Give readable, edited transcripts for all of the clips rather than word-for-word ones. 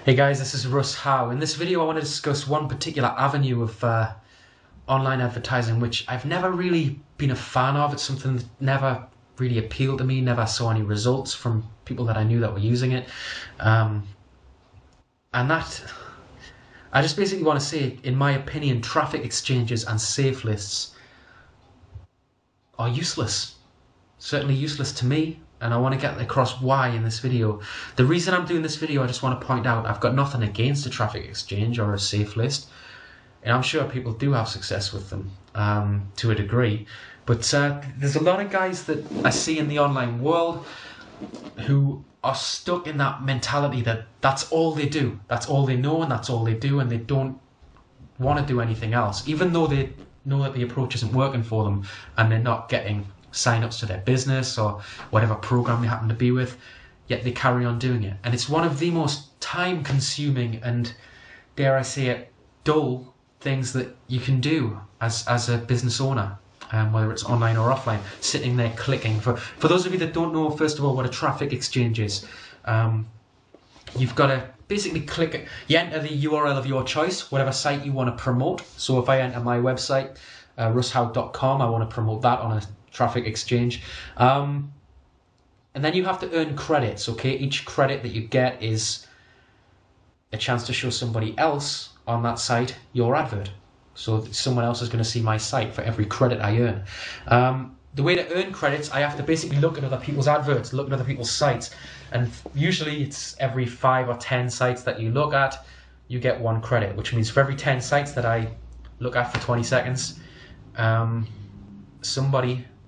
Hey guys, this is Russ Howe. In this video I want to discuss one particular avenue of online advertising which I've never really been a fan of. It's something that never really appealed to me, never saw any results from people that I knew that were using it. And that, I just basically want to say, in my opinion, traffic exchanges and safe lists are useless. Certainly useless to me. And I want to get across why in this video. The reason I'm doing this video, I just want to point out, I've got nothing against a traffic exchange or a safe list. And I'm sure people do have success with them to a degree. But there's a lot of guys that I see in the online world who are stuck in that mentality that that's all they do. That's all they know and that's all they do, and they don't want to do anything else. Even though they know that the approach isn't working for them and they're not getting sign-ups to their business or whatever program they happen to be with, yet they carry on doing it. And it's one of the most time-consuming and, dare I say it, dull things that you can do as a business owner, whether it's online or offline, sitting there clicking. For those of you that don't know, first of all, what a traffic exchange is, you've got to basically click it. You enter the URL of your choice, whatever site you want to promote. So if I enter my website, russhowe.com, I want to promote that on a traffic exchange, and then you have to earn credits. Okay, each credit that you get is a chance to show somebody else on that site your advert, so someone else is going to see my site for every credit I earn. The way to earn credits, I have to basically look at other people's adverts, look at other people's sites, and usually it's every 5 or 10 sites that you look at, you get 1 credit, which means for every 10 sites that I look at for 20 seconds,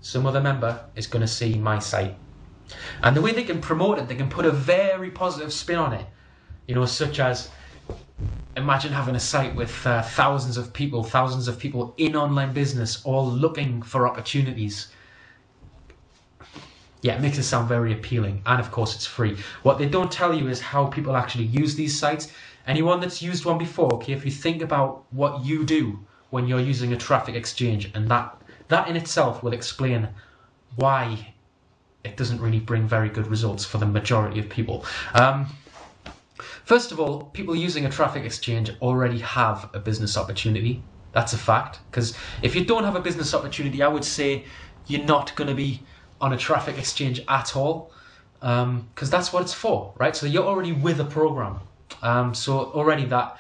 some other member is going to see my site. And the way they can promote it, they can put a very positive spin on it. You know, such as, imagine having a site with thousands of people in online business, all looking for opportunities. Yeah, it makes it sound very appealing. And of course it's free. What they don't tell you is how people actually use these sites. Anyone that's used one before, okay, if you think about what you do when you're using a traffic exchange, and that in itself will explain why it doesn't really bring very good results for the majority of people. First of all, people using a traffic exchange already have a business opportunity. That's a fact. Because if you don't have a business opportunity, I would say you're not going to be on a traffic exchange at all. Because that's what it's for, right? So you're already with a program. So already that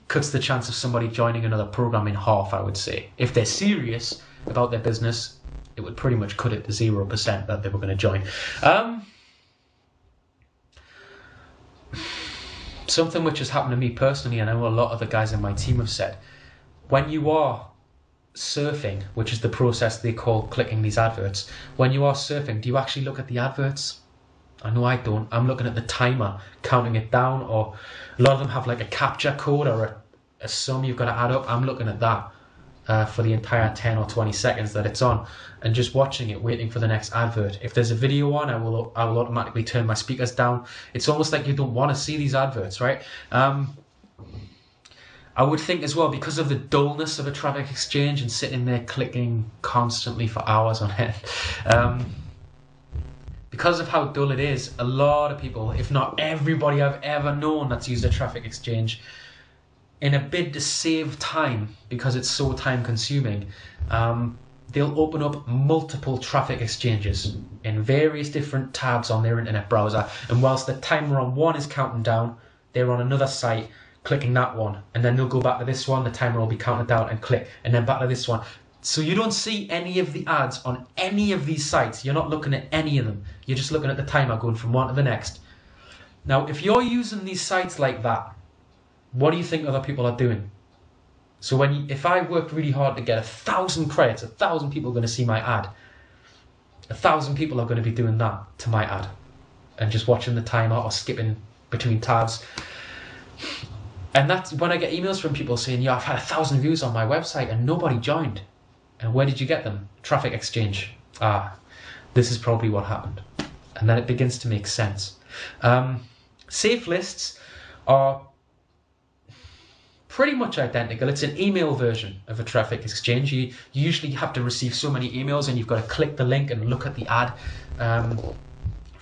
cuts the chance of somebody joining another program in half, I would say. If they're serious about their business, it would pretty much cut it to 0% that they were going to join. Something which has happened to me personally, and I know a lot of the guys in my team have said, when you are surfing, which is the process they call clicking these adverts, when you are surfing, do you actually look at the adverts? I know I don't. I'm looking at the timer, counting it down, or a lot of them have like a captcha code or a sum you've got to add up. I'm looking at that for the entire 10 or 20 seconds that it's on, and just watching it, waiting for the next advert. If there's a video on, I will automatically turn my speakers down. It's almost like you don't want to see these adverts, right? I would think as well, because of the dullness of a traffic exchange and sitting there clicking constantly for hours on end, because of how dull it is, a lot of people, if not everybody I've ever known that's used a traffic exchange, in a bid to save time, because it's so time consuming, they'll open up multiple traffic exchanges in various different tabs on their internet browser, and whilst the timer on one is counting down, they're on another site clicking that one, and then they'll go back to this one, the timer will be counted down, and click, and then back to this one. So you don't see any of the ads on any of these sites. You're not looking at any of them. You're just looking at the timer going from one to the next. Now, if you're using these sites like that, what do you think other people are doing? So if I worked really hard to get 1,000 credits, 1,000 people are going to see my ad. 1,000 people are going to be doing that to my ad and just watching the timer or skipping between tabs. And that's when I get emails from people saying, yeah, I've had 1,000 views on my website and nobody joined. And where did you get them? Traffic exchange. This is probably what happened. And then it begins to make sense. Safe lists are pretty much identical. It's an email version of a traffic exchange. You usually have to receive so many emails and you've got to click the link and look at the ad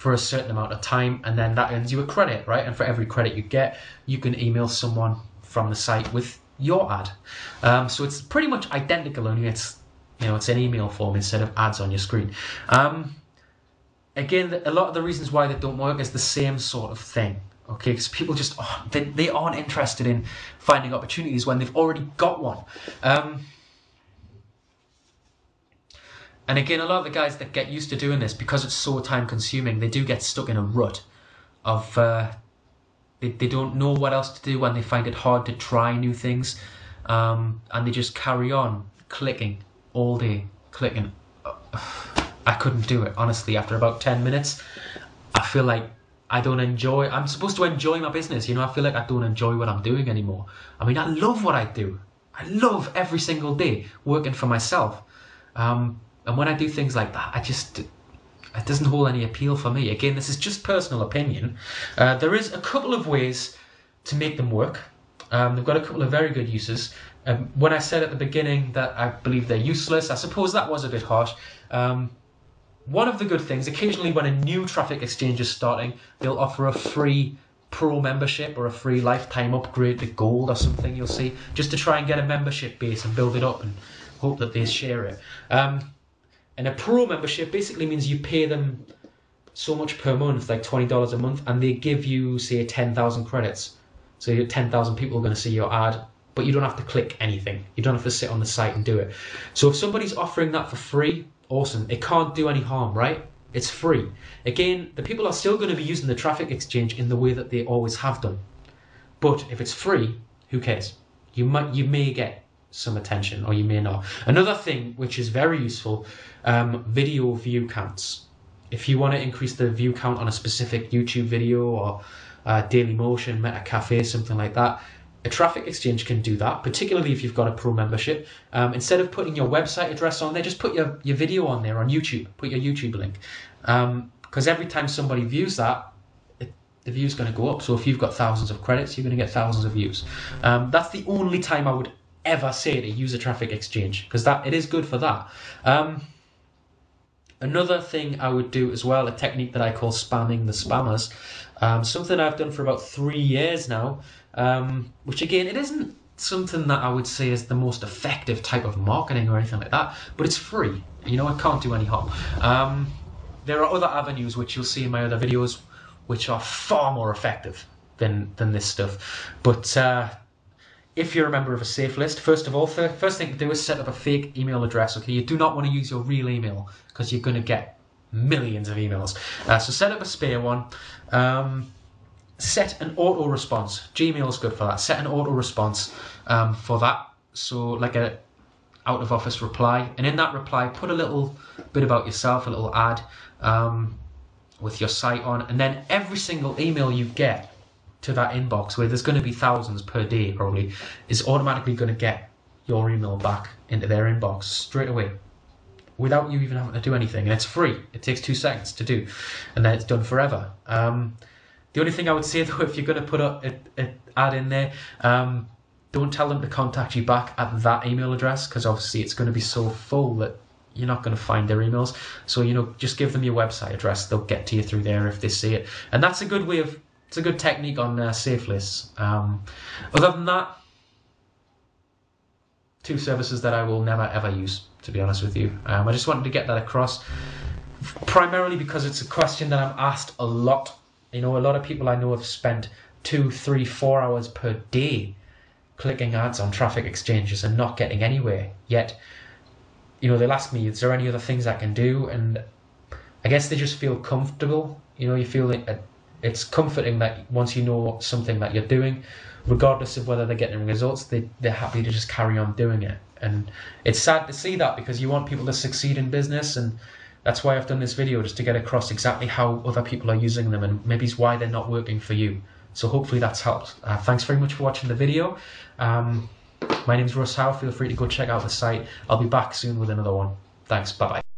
for a certain amount of time, and then that earns you a credit, right? And for every credit you get, you can email someone from the site with your ad. So it's pretty much identical, only it's an email form instead of ads on your screen. Again, a lot of the reasons why they don't work is the same sort of thing. Okay, because people just they aren't interested in finding opportunities when they've already got one. And again, a lot of the guys that get used to doing this, because it's so time consuming, they do get stuck in a rut of they don't know what else to do, and they find it hard to try new things, and they just carry on clicking all day, clicking. I couldn't do it, honestly. After about 10 minutes, I feel like I'm supposed to enjoy my business, I feel like I don't enjoy what I'm doing anymore. I mean, I love what I do. I love every single day working for myself. And when I do things like that, it doesn't hold any appeal for me. Again, this is just personal opinion. There is a couple of ways to make them work. They've got a couple of very good uses. When I said at the beginning that I believe they're useless, I suppose that was a bit harsh. One of the good things, occasionally when a new traffic exchange is starting, they'll offer a free pro membership or a free lifetime upgrade to gold or something, you'll see, just to try and get a membership base and build it up and hope that they share it. And a pro membership basically means you pay them so much per month, like $20 a month, and they give you, say, 10,000 credits. So 10,000 people are going to see your ad, but you don't have to click anything. You don't have to sit on the site and do it. So if somebody's offering that for free, awesome. It can't do any harm, right? It's free. Again, the people are still going to be using the traffic exchange in the way that they always have done. But if it's free, who cares? You may get some attention, or you may not. Another thing which is very useful, video view counts. If you want to increase the view count on a specific YouTube video or Daily Motion, Meta Cafe, something like that, a traffic exchange can do that, particularly if you've got a pro membership. Instead of putting your website address on there, just put your video on there on YouTube. Put your YouTube link. Because every time somebody views that, the view's going to go up. So if you've got thousands of credits, you're going to get thousands of views. That's the only time I would ever say to use a traffic exchange, because it is good for that. Another thing I would do as well, a technique that I call spamming the spammers, something I've done for about 3 years now, which again, it isn't something that I would say is the most effective type of marketing or anything like that, but it's free. It can't do any harm. There are other avenues which you'll see in my other videos which are far more effective than this stuff. But if you're a member of a safe list, first of all, first thing to do is set up a fake email address. Okay, you do not want to use your real email because you're going to get millions of emails. So set up a spare one. Set an auto response. Gmail is good for that. Set an auto response for that. So like a out of office reply, and in that reply, put a little bit about yourself, a little ad with your site on, and then every single email you get to that inbox, where there's going to be thousands per day probably, is automatically going to get your email back into their inbox straight away without you even having to do anything. And it's free. It takes 2 seconds to do, and then it's done forever. The only thing I would say though, if you're going to put an ad in there, don't tell them to contact you back at that email address, because obviously it's going to be so full that you're not going to find their emails. So just give them your website address. They'll get to you through there if they see it, and that's a good way of. It's a good technique on safe lists. Other than that, 2 services that I will never ever use, to be honest with you. I just wanted to get that across, primarily because it's a question that I'm asked a lot. A lot of people I know have spent 2, 3, 4 hours per day clicking ads on traffic exchanges and not getting anywhere. Yet, they'll ask me, is there any other things I can do? And I guess they just feel comfortable. You feel that it's comforting that once you know something that you're doing, regardless of whether they're getting results, they're happy to just carry on doing it. And it's sad to see that, because you want people to succeed in business, and that's why I've done this video, just to get across exactly how other people are using them and maybe why they're not working for you. So hopefully that's helped. Thanks very much for watching the video. My name's Russ Howe. Feel free to go check out the site. I'll be back soon with another one. Thanks. Bye-bye.